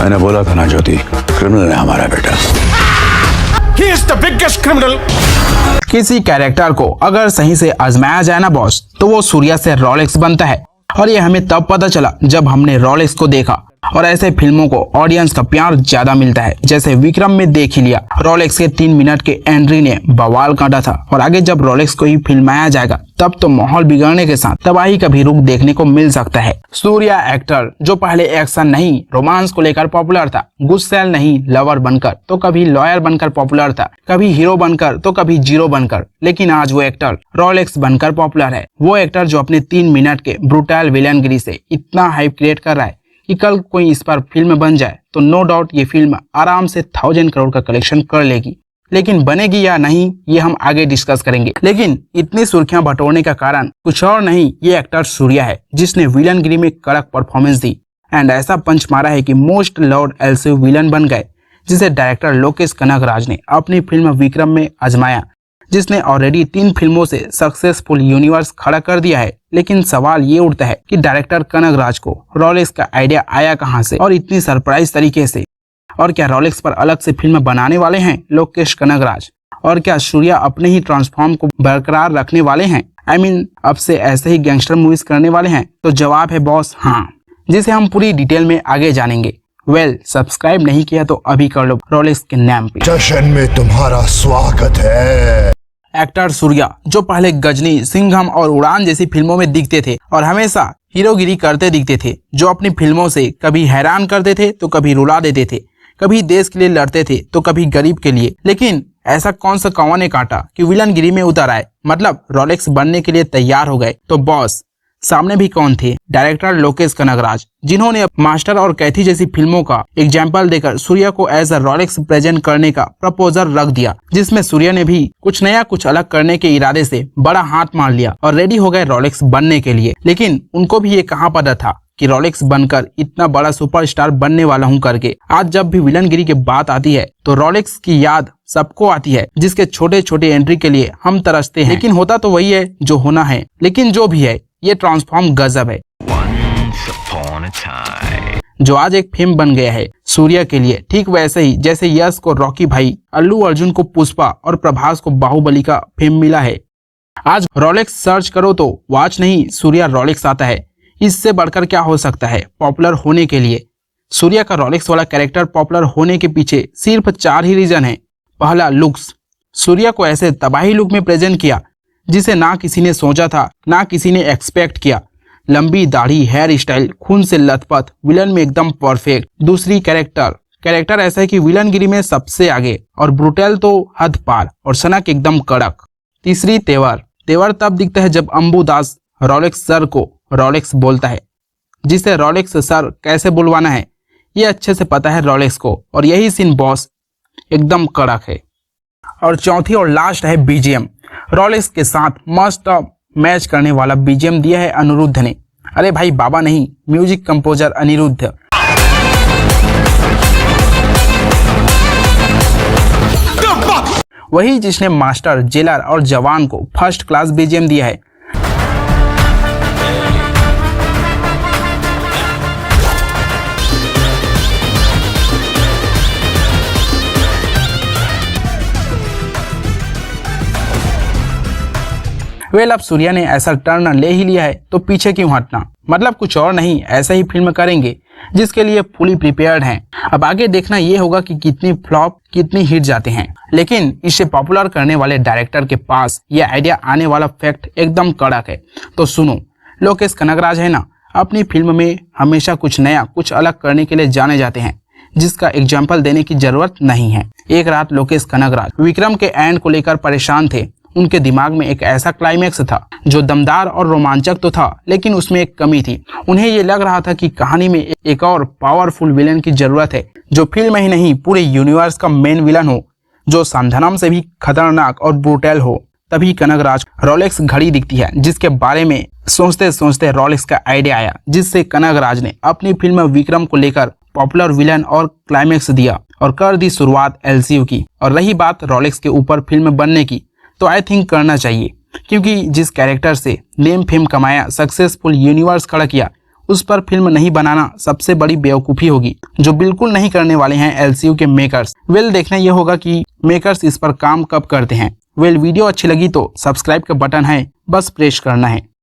मैंने बोला था ना ज्योति, क्रिमिनल है हमारा बेटा। He is the biggest criminal. किसी कैरेक्टर को अगर सही से आजमाया जाए ना बॉस, तो वो सूर्या से रोलेक्स बनता है। और ये हमें तब पता चला जब हमने रोलेक्स को देखा। और ऐसे फिल्मों को ऑडियंस का प्यार ज्यादा मिलता है, जैसे विक्रम में देख ही लिया। रोलेक्स के 3 मिनट के एंट्री ने बवाल काटा था। और आगे जब रोलेक्स को ही फिल्माया जाएगा तब तो माहौल बिगड़ने के साथ तबाही का भी रुख देखने को मिल सकता है। सूर्या एक्टर जो पहले एक्शन नहीं रोमांस को लेकर पॉपुलर था, गुस्सैल नहीं लवर बनकर तो कभी लॉयर बनकर पॉपुलर था, कभी हीरो बनकर तो कभी जीरो बनकर, लेकिन आज वो एक्टर रोलेक्स बनकर पॉपुलर है। वो एक्टर जो अपने 3 मिनट के ब्रूटल विलनगिरी से इतना हाइप क्रिएट कर रहा है कि कल कोई इस पर फिल्म बन जाए तो नो डाउट ये फिल्म आराम से 1000 करोड़ का कलेक्शन कर लेगी। लेकिन बनेगी या नहीं ये हम आगे डिस्कस करेंगे। लेकिन इतनी सुर्खियां बटोरने का कारण कुछ और नहीं, ये एक्टर सूर्या है जिसने विलनगिरी में कड़क परफॉर्मेंस दी एंड ऐसा पंच मारा है कि मोस्ट लव्ड एलसीयू विलन बन गए, जिसे डायरेक्टर लोकेश कनगराज ने अपनी फिल्म विक्रम में आजमाया, जिसने ऑलरेडी 3 फिल्मों से सक्सेसफुल यूनिवर्स खड़ा कर दिया है। लेकिन सवाल ये उठता है कि डायरेक्टर कनगराज को रोलेक्स का आइडिया आया कहां से और इतनी सरप्राइज तरीके से। और क्या रोलेक्स पर अलग से फिल्म बनाने वाले हैं लोकेश कनगराज? और क्या सूर्या अपने ही ट्रांसफॉर्म को बरकरार रखने वाले हैं? I mean, अब से ऐसे ही गैंगस्टर मूवीज करने वाले हैं? तो जवाब है बॉस हाँ, जिसे हम पूरी डिटेल में आगे जानेंगे। सब्सक्राइब नहीं किया तो अभी कर लो रोलेक्स के नाम पे। जश्न में तुम्हारा स्वागत है। एक्टर सूर्या जो पहले गजनी, सिंघम और उड़ान जैसी फिल्मों में दिखते थे और हमेशा हीरोगिरी करते दिखते थे, जो अपनी फिल्मों से कभी हैरान करते थे तो कभी रुला देते थे, कभी देश के लिए लड़ते थे तो कभी गरीब के लिए। लेकिन ऐसा कौन सा कौवा ने काटा कि विलनगिरी में उतर आए, मतलब रोलेक्स बनने के लिए तैयार हो गए? तो बॉस सामने भी कौन थे? डायरेक्टर लोकेश कनगराज, जिन्होंने मास्टर और कैथी जैसी फिल्मों का एग्जाम्पल देकर सूर्या को एज अ रोलेक्स प्रेजेंट करने का प्रपोजल रख दिया, जिसमें सूर्या ने भी कुछ नया कुछ अलग करने के इरादे से बड़ा हाथ मार लिया और रेडी हो गए रोलेक्स बनने के लिए। लेकिन उनको भी ये कहाँ पता था कि रोलेक्स बनकर इतना बड़ा सुपरस्टार बनने वाला हूँ करके। आज जब भी विलनगिरी की बात आती है तो रोलेक्स की याद सबको आती है, जिसके छोटे छोटे एंट्री के लिए हम तरसते हैं। लेकिन होता तो वही है जो होना है। लेकिन जो भी है ये ट्रांसफॉर्म गजब है जो आज एक फिल्म बन गया है सूर्या के लिए। ठीक वैसे ही जैसे यश को रॉकी भाई, अल्लू अर्जुन को पुष्पा और प्रभास को बाहुबली का फिल्म मिला है। आज रोलेक्स सर्च करो तो वॉच नहीं सूर्या रोलेक्स आता है। इससे बढ़कर क्या हो सकता है पॉपुलर होने के लिए? सूर्या का रोलेक्स वाला कैरेक्टर पॉपुलर होने के पीछे सिर्फ 4 ही रीजन है। पहला, लुक्स। सूर्या को ऐसे तबाही लुक में प्रेजेंट किया जिसे ना किसी ने सोचा था, ना किसी ने एक्सपेक्ट किया। लंबी दाढ़ी, हेयर स्टाइल, खून से लथपथ, विलन में एकदम परफेक्ट। दूसरी, कैरेक्टर ऐसा है कि विलनगिरी में सबसे आगे और ब्रूटल तो हद पार और सनक एकदम कड़क। तीसरी, तेवर तब दिखता है जब अंबू दास रोलेक्स सर को रोलेक्स बोलता है, जिसे रोलेक्स सर कैसे बुलवाना है ये अच्छे से पता है रोलेक्स को, और यही सीन बॉस एकदम कड़क है। और चौथी और लास्ट है बीजीएम। रोलेक्स के साथ मस्ट मैच करने वाला बीजीएम दिया है अनिरुद्ध ने। अरे भाई बाबा नहीं, म्यूजिक कंपोजर अनिरुद्ध। वही जिसने मास्टर, जेलर और जवान को फर्स्ट क्लास बीजीएम दिया है। अब सूर्या ने ऐसा टर्न ले ही लिया है तो पीछे क्यों हटना? मतलब कुछ और नहीं, ऐसा ही फिल्म करेंगे जिसके लिए फुली प्रिपेयर्ड हैं। अब आगे देखना ये होगा कि कितनी फ्लॉप कितनी हिट जाते हैं। लेकिन इसे पॉपुलर करने वाले डायरेक्टर के पास ये आइडिया आने वाला फैक्ट एकदम कड़क है। तो सुनो, लोकेश कनगराज है ना, अपनी फिल्म में हमेशा कुछ नया कुछ अलग करने के लिए जाने जाते हैं, जिसका एग्जाम्पल देने की जरूरत नहीं है। एक रात लोकेश कनगराज विक्रम के एंड को लेकर परेशान थे। उनके दिमाग में एक ऐसा क्लाइमैक्स था जो दमदार और रोमांचक तो था, लेकिन उसमें एक कमी थी। उन्हें ये लग रहा था कि कहानी में एक और पावरफुल विलन की जरूरत है, जो फिल्म ही नहीं पूरे यूनिवर्स का मेन विलन हो, जो संधनम से भी खतरनाक और ब्रूटल हो। तभी कनगराज रोलेक्स घड़ी दिखती है, जिसके बारे में सोचते सोचते रोलेक्स का आइडिया आया, जिससे कनगराज ने अपनी फिल्म विक्रम को लेकर पॉपुलर विलन और क्लाइमैक्स दिया और कर दी शुरुआत एलसीयू की। और रही बात रोलेक्स के ऊपर फिल्म बनने की, तो आई थिंक करना चाहिए, क्योंकि जिस कैरेक्टर से नेम फेम कमाया, सक्सेसफुल यूनिवर्स खड़ा किया, उस पर फिल्म नहीं बनाना सबसे बड़ी बेवकूफ़ी होगी, जो बिल्कुल नहीं करने वाले हैं एलसीयू के मेकर्स। वेल, देखना यह होगा कि मेकर्स इस पर काम कब करते हैं। वेल, वीडियो अच्छी लगी तो सब्सक्राइब का बटन है, बस प्रेस करना है।